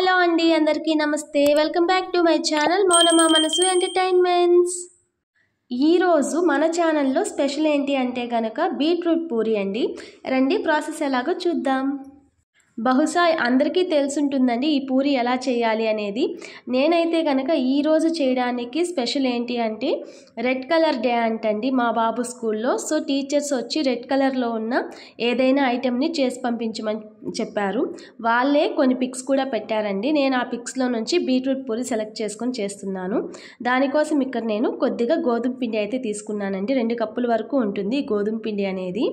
Hello అండి, అందరికీ నమస్తే. Welcome back to my channel Mounama Manasu entertainments. ఈరోజు మన ఛానల్లో స్పెషల్ ఏంటి అంటే కనుక బీట్రూట్ పూరి అండి. రండి ప్రాసెస్ ఎలాగో చూద్దాం. బహుశా అందరికీ తెలుసుంటుందండి ఈ పూరి ఎలా చేయాలి అనేది. నేనైతే కనుక ఈరోజు చేయడానికి స్పెషల్ ఏంటి అంటే రెడ్ కలర్ డే అంటండి మా బాబు స్కూల్లో. సో టీచర్స్ వచ్చి రెడ్ కలర్లో ఉన్న ఏదైనా ఐటెంని చేసి పంపించమని చెప్పారు. వాళ్ళే కొన్ని పిక్స్ కూడా పెట్టారండి. నేను ఆ పిక్స్లో నుంచి బీట్రూట్ పూరి సెలెక్ట్ చేసుకొని చేస్తున్నాను. దానికోసం ఇక్కడ నేను కొద్దిగా గోధుమ పిండి అయితే తీసుకున్నానండి. 2 కప్పుల వరకు ఉంటుంది గోధుమ పిండి అనేది.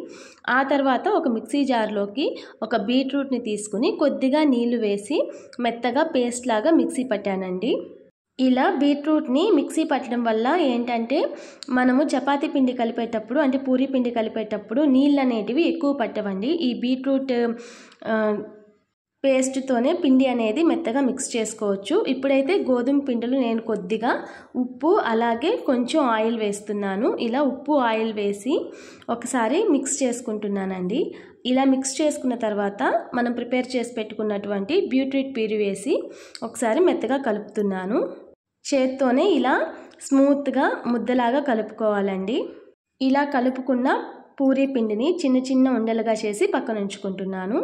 ఆ తర్వాత ఒక మిక్సీ జార్లోకి ఒక బీట్రూట్ని తీసుకుని కొద్దిగా నీళ్లు వేసి మెత్తగా పేస్ట్ లాగా మిక్సీ పట్టానండి. ఇలా బీట్రూట్ని మిక్సీ పట్టడం వల్ల ఏంటంటే మనము చపాతీ పిండి కలిపేటప్పుడు అంటే పూరీ పిండి కలిపేటప్పుడు నీళ్ళు అనేటివి ఎక్కువ పట్టవండి. ఈ బీట్రూట్ పేస్ట్తోనే పిండి అనేది మెత్తగా మిక్స్ చేసుకోవచ్చు. ఇప్పుడైతే గోధుమ పిండిలో నేను కొద్దిగా ఉప్పు అలాగే కొంచెం ఆయిల్ వేస్తున్నాను. ఇలా ఉప్పు ఆయిల్ వేసి ఒకసారి మిక్స్ చేసుకుంటున్నానండి. ఇలా మిక్స్ చేసుకున్న తర్వాత మనం ప్రిపేర్ చేసి పెట్టుకున్నటువంటి బీట్రూట్ ప్యూరీ వేసి ఒకసారి మెత్తగా కలుపుతున్నాను. చేత్తోనే ఇలా స్మూత్గా ముద్దలాగా కలుపుకోవాలండి. ఇలా కలుపుకున్న పూరీ పిండిని చిన్న చిన్న ఉండలుగా చేసి పక్కన ఉంచుకుంటున్నాను.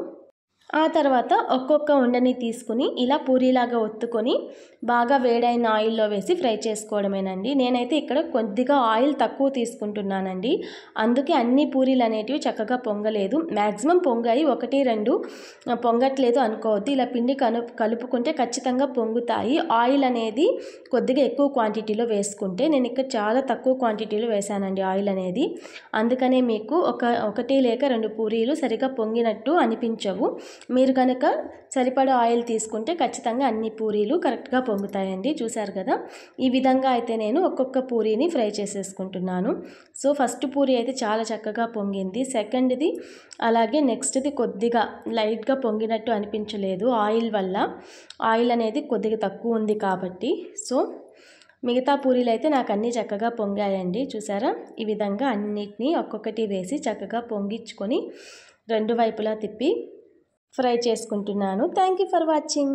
ఆ తర్వాత ఒక్కొక్క ఉండని తీసుకుని ఇలా పూరీలాగా ఒత్తుకొని బాగా వేడైన ఆయిల్లో వేసి ఫ్రై చేసుకోవడమేనండి. నేనైతే ఇక్కడ కొద్దిగా ఆయిల్ తక్కువ తీసుకుంటున్నానండి. అందుకే అన్ని పూరీలు అనేటివి చక్కగా పొంగలేదు. మ్యాక్సిమం పొంగాయి, 1-2 పొంగట్లేదు అనుకోవద్దు. ఇలా పిండి కలుపుకుంటే ఖచ్చితంగా పొంగుతాయి. ఆయిల్ అనేది కొద్దిగా ఎక్కువ క్వాంటిటీలో వేసుకుంటే, నేను ఇక్కడ చాలా తక్కువ క్వాంటిటీలో వేసానండి ఆయిల్ అనేది. అందుకనే మీకు 1 లేక 2 పూరీలు సరిగా పొంగినట్టు అనిపించవు. మీరు కనుక సరిపడా ఆయిల్ తీసుకుంటే ఖచ్చితంగా అన్ని పూరీలు కరెక్ట్గా పొంగుతాయండి. చూసారు కదా, ఈ విధంగా అయితే నేను ఒక్కొక్క పూరీని ఫ్రై చేసేసుకుంటున్నాను. సో ఫస్ట్ పూరీ అయితే చాలా చక్కగా పొంగింది. సెకండ్ది అలాగే నెక్స్ట్ది కొద్దిగా లైట్గా పొంగినట్టు అనిపించలేదు ఆయిల్ వల్ల. ఆయిల్ అనేది కొద్దిగా తక్కువ ఉంది కాబట్టి. సో మిగతా పూరీలు అయితే నాకు అన్నీ చక్కగా పొంగాయండి. చూసారా, ఈ విధంగా అన్నిటినీ ఒక్కొక్కటి వేసి చక్కగా పొంగించుకొని 2 వైపులా తిప్పి ఫ్రై చేసుకుంటున్నాను. Thank you for watching.